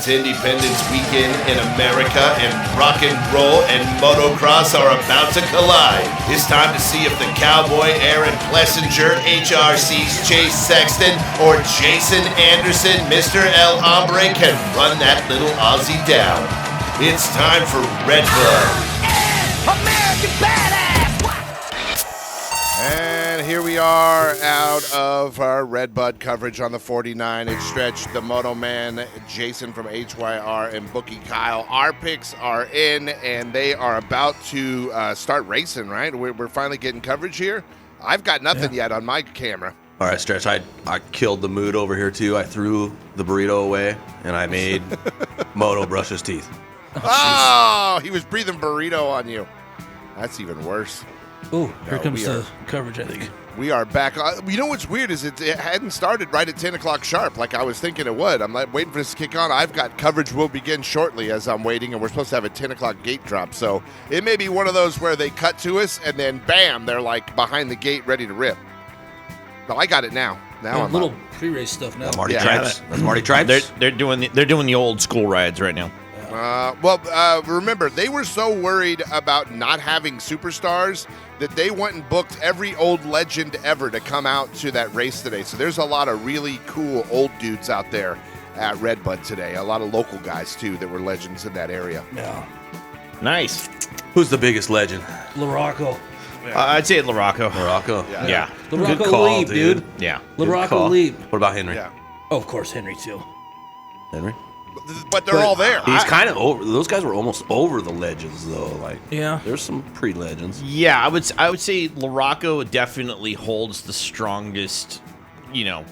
It's Independence Weekend in America, and rock and roll and motocross are about to collide. It's time to see if the cowboy Aaron Plessinger, HRC's Chase Sexton, or Jason Anderson, Mr. El Hombre, can run that little Aussie down. It's time for Red Blood. American Badass! And here we are out of our Red Bud coverage on the 49-inch stretch. The Moto Man, Jason from HYR, and Bookie Kyle. Our picks are in, and they are about to start racing, right? We're finally getting coverage here. I've got nothing yet on my camera. All right, Stretch, I killed the mood over here, too. I threw the burrito away, and I made Moto brush his teeth. Oh, he was breathing burrito on you. That's even worse. Ooh, here comes we the are- coverage, I think. We are back. You know what's weird is it hadn't started right at 10 o'clock sharp like I was thinking it would. I'm like waiting for this to kick on. I've got coverage will begin shortly as I'm waiting, and we're supposed to have a 10 o'clock gate drop. So it may be one of those where they cut to us, and then bam, they're like behind the gate ready to rip. No, I got it now. Now Yeah, I'm little up. pre-race stuff now. Marty Yeah. Tripes. That's Marty Tripes. They're doing the old school rides right now. Remember, they were so worried about not having superstars that they went and booked every old legend ever to come out to that race today. So there's a lot of really cool old dudes out there at Red Bud today. A lot of local guys, too, that were legends in that area. Yeah. Nice. Who's the biggest legend? LaRocco. I'd say Larocco. Morocco. Yeah. Good LaRocco call, Leap, dude. Yeah. Good LaRocco call. Leap. What about Henry? Yeah. Oh, of course, Henry, too. Henry? But they're all there. He's kind of over. Those guys were almost over the legends, though. Like, Yeah. there's some pre-legends. Yeah, I would say Larocco definitely holds the strongest. Yeah.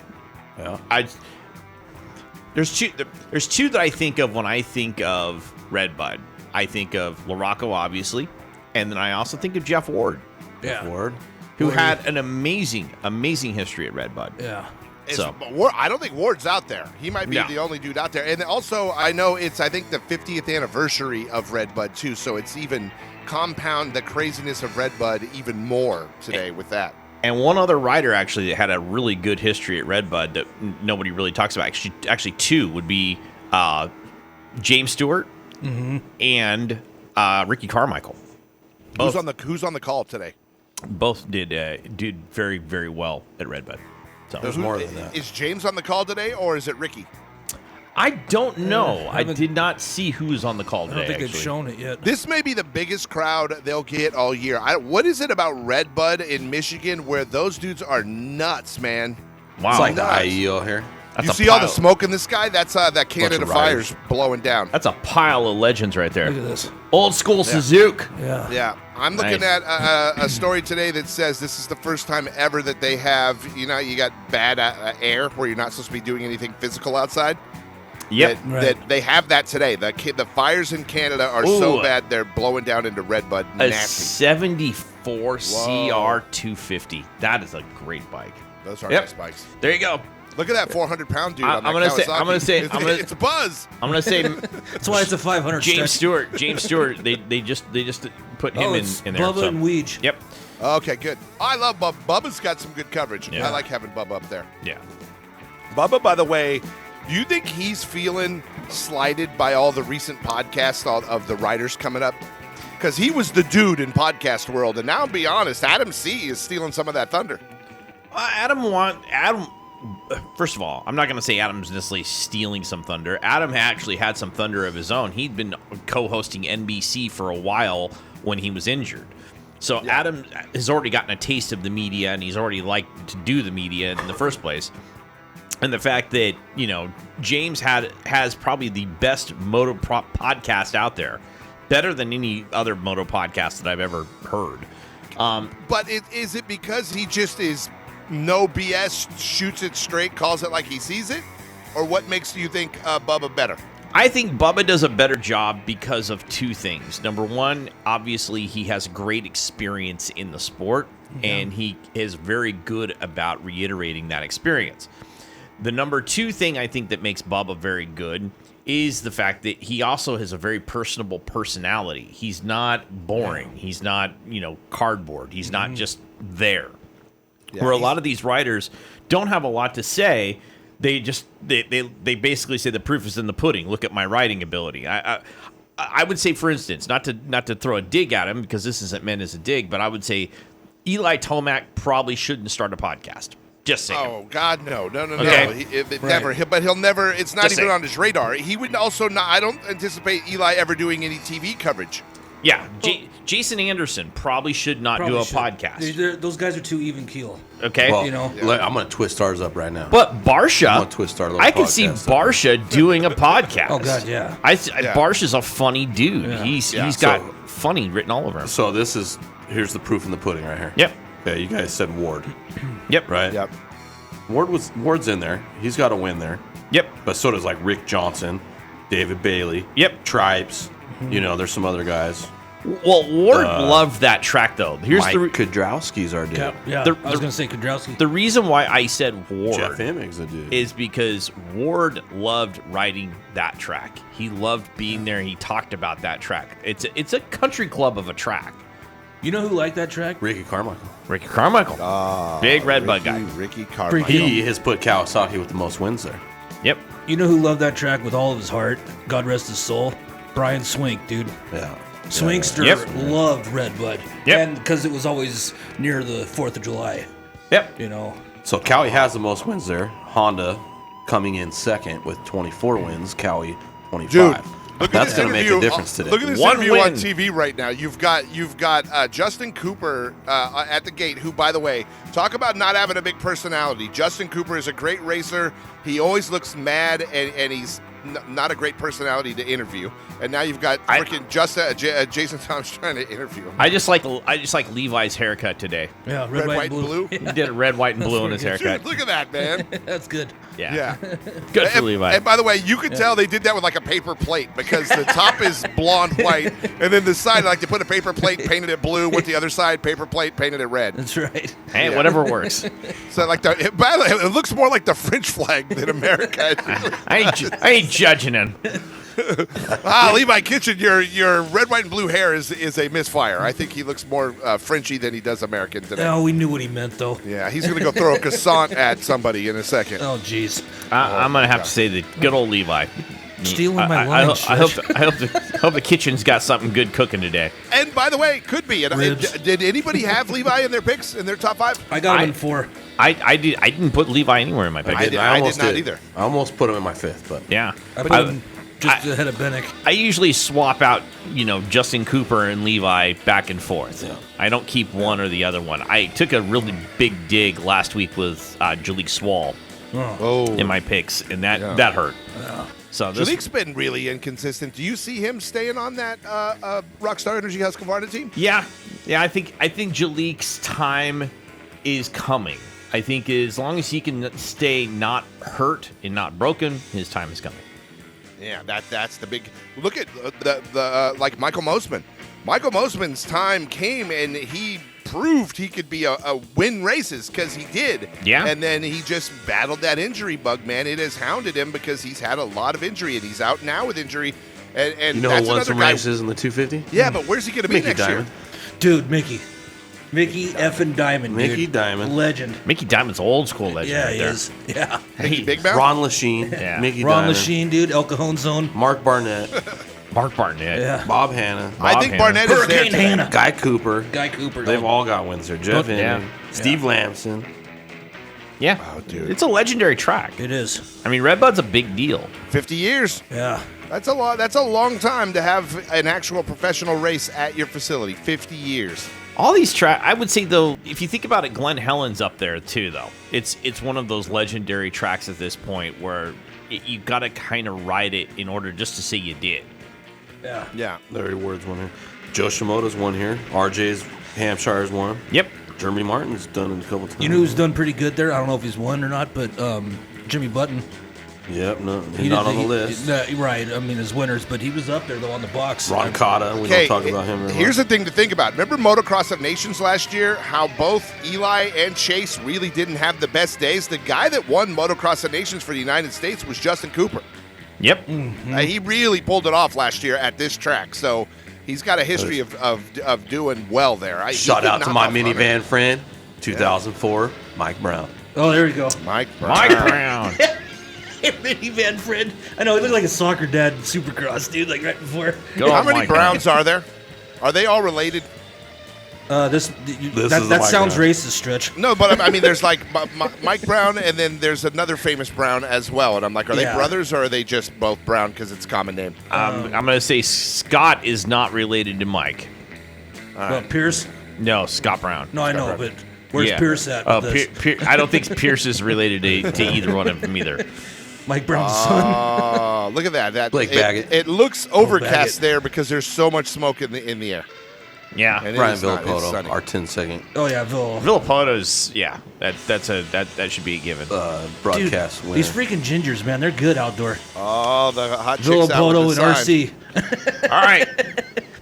There's two that I think of when I think of Red Bud. I think of Larocco, obviously, and then I also think of Jeff Ward, Yeah. Ward. who had an amazing history at Red Bud. Yeah. I don't think Ward's out there. He might be Yeah. the only dude out there. And also, I know it's, I think, the 50th anniversary of Red Bud, too. So it's even compound the craziness of Red Bud even more today with that. And one other rider actually that had a really good history at Red Bud that nobody really talks about. Actually, two would be James Stewart and Ricky Carmichael. Who's on the call today? Both did very, very well at Red Bud. So There's more than that. Is James on the call today, or is it Ricky? I don't know. I haven't- did not see who's on the call I today. don't think they've actually. shown it yet. This may be the biggest crowd they'll get all year. What is it about Red Bud in Michigan where those dudes are nuts, man? Wow. It's like the nice. IEO here. That's You a see all the pile- smoke in the sky? That's that Canada of riders. Fire's blowing down. That's a pile of legends right there. Look at this. Old school Suzuki. Yeah. Yeah, I'm looking Nice. at a story today that says this is the first time ever that they have, you got bad air where you're not supposed to be doing anything physical outside. Yep. That, Right. that they have that today. The fires in Canada are so Ooh. bad they're blowing down into Red Bud. A Nasty. 74 CR 250. That is a great bike. Those are Yep. nice bikes. There you go. Look at that 400-pound dude. I- on that I'm gonna say- Kawasaki. I'm gonna say- It's, I'm gonna- it's a buzz. I'm gonna say That's why it's a 500 James stretch. Stewart. James Stewart. They just put him Oh, in it's there. Bubba so. and Weege. Yep. Okay, good. I love Bubba. Bubba's got some good coverage. Yeah. I like having Bubba up there. Yeah. Bubba, by the way, do you think he's feeling slighted by all the recent podcasts of the writers coming up? Because he was the dude in podcast world, and now, I'll be honest, Adam C. is stealing some of that thunder. Adam. First of all, I'm not going to say Adam's necessarily stealing some thunder. Adam actually had some thunder of his own. He'd been co-hosting NBC for a while when he was injured. So Adam has already gotten a taste of the media, and he's already liked to do the media in the first place. And the fact that, James has probably the best moto podcast out there, better than any other moto podcast that I've ever heard. But is it because he just is no BS, shoots it straight, calls it like he sees it? Or what makes you think Bubba better? I think Bubba does a better job because of two things. Number one, obviously, he has great experience in the sport, and he is very good about reiterating that experience. The number two thing I think that makes Bubba very good is the fact that he also has a very personable personality. He's not boring. He's not, cardboard. He's not just there. Where a lot of these writers don't have a lot to say, They basically say the proof is in the pudding. Look at my writing ability. I would say, for instance, not to throw a dig at him because this isn't meant as a dig, but I would say Eli Tomac probably shouldn't start a podcast. Just saying. Oh God, no. Okay. Never. But he'll never. It's not Just even saying. on his radar. He would also not. I don't anticipate Eli ever doing any TV coverage. Yeah, Jason Anderson probably should not do a podcast. Those guys are too even keel. Okay, Well, You know. I'm going to twist ours up right now. but I'm Barsha, gonna twist our little I can see podcast. Barsha doing a podcast. Oh, God, yeah. Barsha's a funny dude. Yeah. He's Yeah. got So- funny written all over him. So here's the proof in the pudding right here. Yep. Okay, you guys said Ward, Yep. right? Yep. Ward's in there. He's got a win there. Yep. But so does like Rick Johnson, David Bailey. Yep. Tribes. There's some other guys. Well, Ward loved that track though. Here's Mike the Kudrowski's our dude. Yeah, The- I was going to say Kudrowski. the reason why I said Ward Jeff Emmig's a dude. is because Ward loved writing that track. He loved being there. He talked about that track. It's a country club of a track. You know who liked that track? Ricky Carmichael. Ricky Carmichael, big red bug guy. Ricky Carmichael. He has put Kawasaki with the most wins there. Yep. You know who loved that track with all of his heart? God rest his soul. Brian Swink, dude. Yeah. Swinkster Yep. loved Redbud. Yep. And because it was always near the 4th of July, Yep. you know. So Cowie has the most wins there. Honda coming in second with 24 wins. Cowie 25. Dude, look at That's this going to make interview. a difference today. Look at this One interview win. on TV right now. You've got Justin Cooper at the gate, who, by the way, talk about not having a big personality. Justin Cooper is a great racer. He always looks mad, and he's not a great personality to interview. And now you've got freaking Jason Thomas trying to interview him. I just like Levi's haircut today. Yeah, Red, white, and blue. He did a red, white, and blue in his haircut. Dude, look at that, man. That's good. Yeah. Yeah. Good for and, Levi. And by the way, you can tell they did that with like a paper plate because the top is blonde white, and then the side, like they put a paper plate, painted it blue, with the other side paper plate, painted it red. That's right. Hey, Yeah. whatever works. So like by the way, it looks more like the French flag than America. I ain't judging him. Levi Kitchen, your red, white, and blue hair is a misfire. I think he looks more Frenchy than he does American today. Oh, we knew what he meant, though. Yeah, he's gonna go throw a croissant at somebody in a second. Oh, jeez. I'm gonna have to say the good old Levi. Stealing my I lunch. hope the kitchen's got something good cooking today. And by the way, could be. And Ribs. did anybody have Levi in their picks in their top 5? I got him I- in 4. I didn't put Levi anywhere in my pick. I did not either. I almost put him in my 5th, but Yeah. I put him just ahead of Bennick. I usually swap out, Justin Cooper and Levi back and forth. Yeah. I don't keep one or the other one. I took a really big dig last week with Jalik Swall Oh, in my picks, and that hurt. So this, Jalik's been really inconsistent. Do you see him staying on that Rockstar Energy Husqvarna team? yeah, I think Jalik's time is coming. I think as long as he can stay not hurt and not broken, his time is coming. Yeah, that's the big. Look at the like Michael Mosman. Michael Mosman's time came, and he proved he could be a win races because he did. Yeah. And then he just battled that injury bug, man. It has hounded him because he's had a lot of injury, and he's out now with injury. And you know that's who won another some guy. races in the 250? Yeah, but where's he going to be Mickey next Diamond. year? Dude, Mickey effing Diamond, Mickey dude. Diamond. Legend. Mickey Diamond's old school legend. Yeah, right he there. is. Yeah. Mickey Big Mouth? Ron Lachine, Yeah. Mickey Ron Diamond, Lachine, dude. El Cajon Zone. Mark Barnett, Mark Barnett. Yeah. Bob Hanna, I think Hannah. Barnett is there Hurricane today. Hannah. Guy Cooper. Guy Cooper. They've all got wins there. Jeff Yeah. Inman, Steve Lamson. Yeah. Oh, dude. It's a legendary track. It is. I mean, Redbud's a big deal. 50 years. Yeah. That's a lot. That's a long time to have an actual professional race at your facility. 50 years. All these tracks, I would say though, if you think about it, Glen Helen's up there too. Though it's one of those legendary tracks at this point where you got to kind of ride it in order just to say you did. Yeah. Yeah. Larry Ward's won here. Joe Shimoda's won here. RJ's Hampshire's won. Yep. Jeremy Martin's done it a couple times. You know who's done pretty good there? I don't know if he's won or not, but Jimmy Button. Yep, no, he's He not did- on the he- list. no, right. I mean, his winners, but he was up there, though, on the box. Ron Cotta, we Okay, don't talk about him very here's much. the thing to think about. Remember Motocross of Nations last year? How both Eli and Chase really didn't have the best days? The guy that won Motocross of Nations for the United States was Justin Cooper. Yep. He really pulled it off last year at this track. So he's got a history of doing well there. He Shout did out to knock my off Hunter. minivan friend, 2004, Mike Brown. Oh, there you go. Mike Brown. Mike Brown. Minivan friend. I know, he looked like a soccer dad in Supercross, dude, like right before. How many Browns are there? Are they all related? That sounds racist, Stretch. No, but I mean, there's like Mike Brown, and then there's another famous Brown as well. And I'm like, are they brothers or are they just both Brown because it's a common name? I'm going to say Scott is not related to Mike. Well, Pierce? No, Scott Brown. No, I know, but where's Pierce at? I don't think Pierce is related to either one of them either. Mike Brown's son. Oh, look at that! Blake Baggett. It looks overcast Baggett. there because there's so much smoke in the air. Yeah. And Brian it's not- it's Villapoto, sunny. our 10-second Oh yeah, Bill. Villapoto's, that should be a given. broadcast winner. These freaking gingers, man, they're good outdoor. Oh, the hot chicks out with Villapoto the and sign. RC. All right.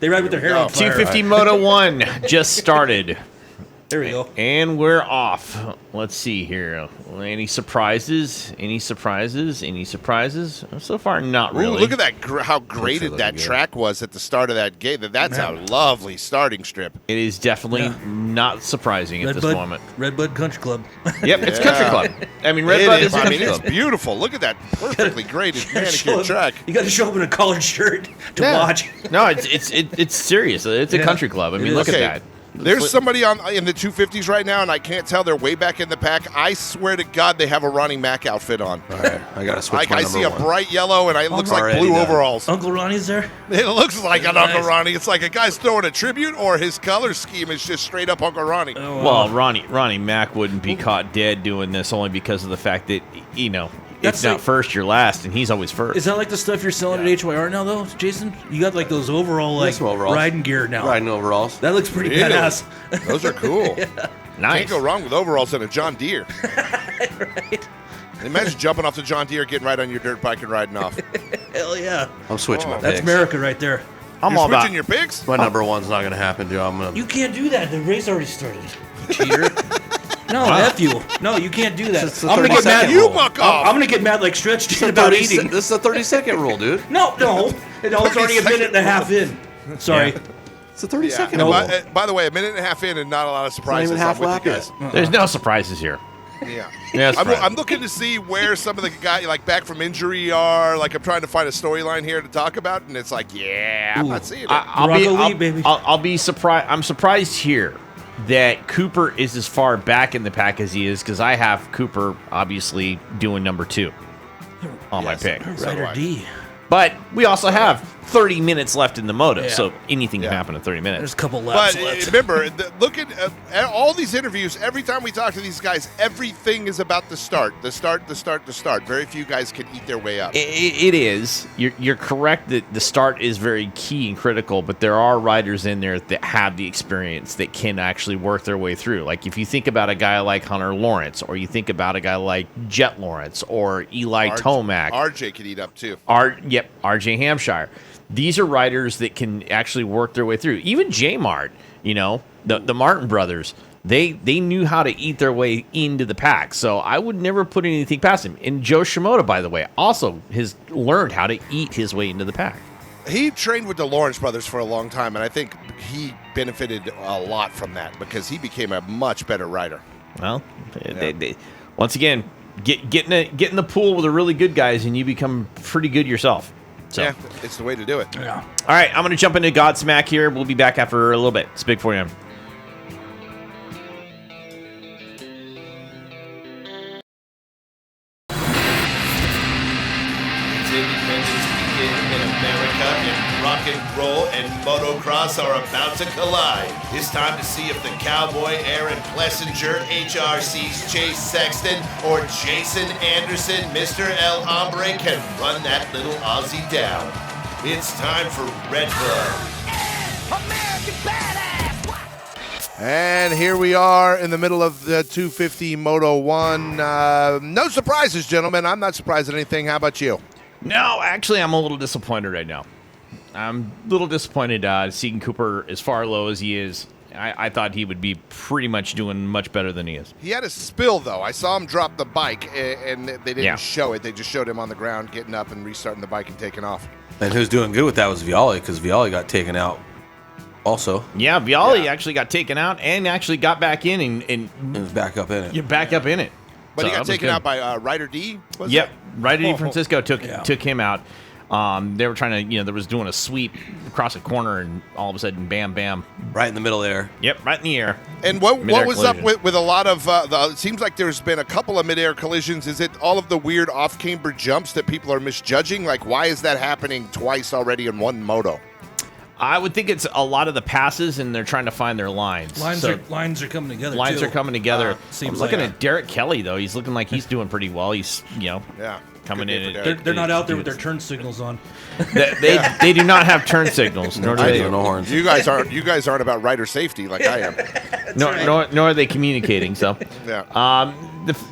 They ride with their hair go. on fire. 250 Moto 1 just started. There we go. And we're off. Let's see here. Any surprises? Any surprises? Any surprises? So far, not Ooh, really. look at that! How graded looking that good. track was at the start of that gate. That's a lovely starting strip. It is definitely not surprising at this moment. Redbud Country Club. Yep, it's Country Club. I mean, Red It Bud is. is a I country mean, it's club. beautiful. Look at that perfectly graded manicured track. You got to show up in a collared shirt to Yeah. watch. No, it's serious. It's a Yeah. country club. I mean, It look is. at Okay. that. There's somebody in the 250s right now, and I can't tell. They're way back in the pack. I swear to God, they have a Ronnie Mack outfit on. All right, I got to switch Like my I number see a one. bright yellow, and it looks like Already blue done. overalls. Uncle Ronnie's there. It looks like an Uncle Nice. Ronnie. It's like a guy's throwing a tribute, or his color scheme is just straight up Uncle Ronnie. Oh, Well, Ronnie Mack wouldn't be caught dead doing this only because of the fact that That's it's not like- first, you're last, and he's always first. is that like the stuff you're selling at HYR now, though, Jason? You got like those overall Yes, some overalls. riding gear now. Riding overalls. That looks pretty Really? badass. Those are cool. Nice. Can't go wrong with overalls and a John Deere. Right? Imagine jumping off the John Deere, getting right on your dirt bike, and riding off. Hell yeah. I'm switching my That's picks. America right there. I'm You're all switching about. your picks? My number one's not going to happen, dude. I'm going to. You can't do that. The race already started. Cheater. No, F you. No, you can't do that. It's the I'm gonna get 30-second mad. You rule. muck off. I'm gonna get mad like Stretch did This is a about 30 eating. This is a 30-second rule, dude. No, it's already a minute and a half in. Sorry. It's a 30-second Yeah. rule. By the way, a minute and a half in and not a lot of surprises. even half I'm with lap you yet. guys. There's no surprises here. Yeah. Yeah, I'm looking to see where some of the guys like back from injury are. Like I'm trying to find a storyline here to talk about, and it's like, I'm not seeing it. I'll be surprised. I'm surprised here that Cooper is as far back in the pack as he is because I have Cooper obviously doing number 2 on my pick. So do Rider I. D. But we also have 30 minutes left in the moto, Yeah. so anything can Yeah. happen in 30 There's minutes. a couple laps But left. remember, look at all these interviews. Every time we talk to these guys, everything is about the start. Very few guys can eat their way up. It is. You're correct that the start is very key and critical, but there are riders in there that have the experience that can actually work their way through. Like if you think about a guy like Hunter Lawrence, or you think about a guy like Jet Lawrence, or Eli Tomac. RJ can eat up too. RJ Hampshire. These are riders that can actually work their way through. Even J Mart, the Martin brothers, they knew how to eat their way into the pack. So I would never put anything past him. And Joe Shimoda, by the way, also has learned how to eat his way into the pack. He trained with the Lawrence brothers for a long time, and I think he benefited a lot from that because he became a much better rider. Well, they once again, get in the pool with the really good guys, and you become pretty good yourself. So. Yeah, it's the way to do it. Yeah. All right, I'm going to jump into Godsmack here. We'll be back after a little bit. It's Big 4am. It's Independence Weekend in America, and rock and roll and motocross are about to collide. It's time to see if the Cowboy Aaron Plessinger, HRC's Chase Sexton, or Jason Anderson, Mr. El Hombre, can run that little Aussie down. It's time for Red Blood. American badass. And here we are in the middle of the 250 Moto 1. No surprises, gentlemen. I'm not surprised at anything. How about you? No, actually, I'm a little disappointed right now. I'm a little disappointed seeing Cooper as far low as he is. I thought he would be pretty much doing much better than he is. He had a spill, though. I saw him drop the bike, and they didn't Yeah. show it. They just showed him on the ground getting up and restarting the bike and taking off. And who's doing good with that was Viali, because Viali got taken out also. Yeah, Viali actually got taken out and actually got back in and And was back up in it. you're back up in it. But So he that got was taken good. out by Rider D, was Yep, it? Right at Francisco took him out. They were trying to, there was doing a sweep across a corner, and all of a sudden, bam, bam. Right in the middle there. Yep, right in the air. And what Mid-air was up collision. with a lot of, it seems like there's been a couple of mid-air collisions. Is it all of the weird off-camber jumps that people are misjudging? Like, why is that happening twice already in one moto? I would think it's a lot of the passes, and they're trying to find their lines. Lines So are coming together. lines too. are coming together. Seems I'm looking like at Derek Kelly, though. He's looking like he's doing pretty well. He's, Yeah. coming Good day in. for at- Derek. They're not out there with their turn signals on. They do not have turn signals, nor do I they. do. No horns. You guys aren't about rider safety like I am. Nor are they communicating. So, Yeah.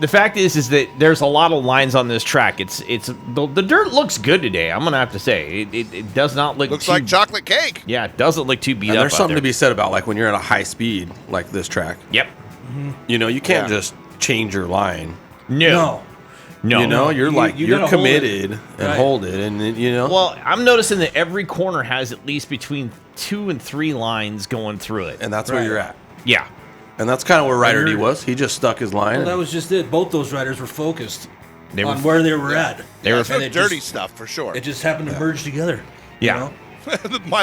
the fact is that there's a lot of lines on this track. It's the dirt looks good today. I'm gonna have to say it does not look Looks too, like chocolate cake. Yeah, it doesn't look too beat And up. there's out something there. to be said about like when you're at a high speed like this track. Yep. You can't Yeah. just change your line. No. You're You you're gotta hold it. committed and Right. hold it, and Well, I'm noticing that every corner has at least between 2 and 3 lines going through it. and that's where Right. you're at. Yeah. And that's kind of where Ryder D You're- was. He just stuck his line. Well, that was just it. Both those riders were focused They were on where they were at. They were- That's And the it dirty just- stuff for sure. It just happened to merge together. Yeah.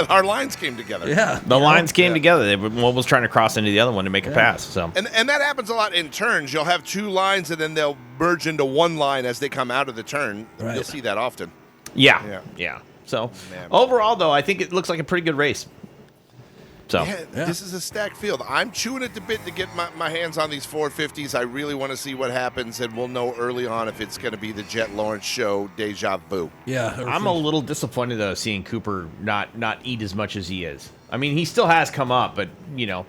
Our lines came together. Yeah. The lines came together. One was trying to cross into the other one to make a pass. So And that happens a lot in turns. You'll have 2 lines and then they'll merge into one line as they come out of the turn. Right. You'll see that often. yeah. Yeah. So Man. overall, though, I think it looks like a pretty good race. So Yeah, this is a stacked field. I'm chewing at the bit to get my hands on these 450s. I really want to see what happens, and we'll know early on if it's going to be the Jet Lawrence show deja vu. Yeah. I'm a little disappointed though seeing Cooper not eat as much as he is. I mean, he still has come up, but You know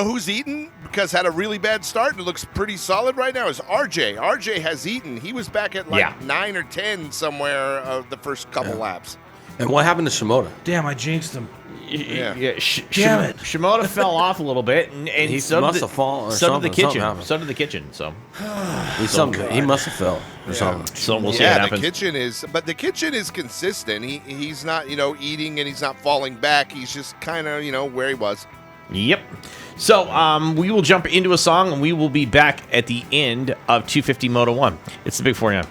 who's eaten because had a really bad start and looks pretty solid right now is RJ. RJ has eaten. He was back at like Yeah. 9 or 10 somewhere the first couple laps. and what happened to Shimoda? Damn, I jinxed him. Yeah. Damn it. Shimoda fell off a little bit, and He so must did have fallen or so did something. the Something kitchen. happened. So did the kitchen. So He must have fell or something. we'll see what Yeah, the happens. kitchen is consistent. He's not, eating and he's not falling back. He's just kind of, where he was. Yep. So we will jump into a song, and we will be back at the end of 250 Moto 1. It's the Big 49.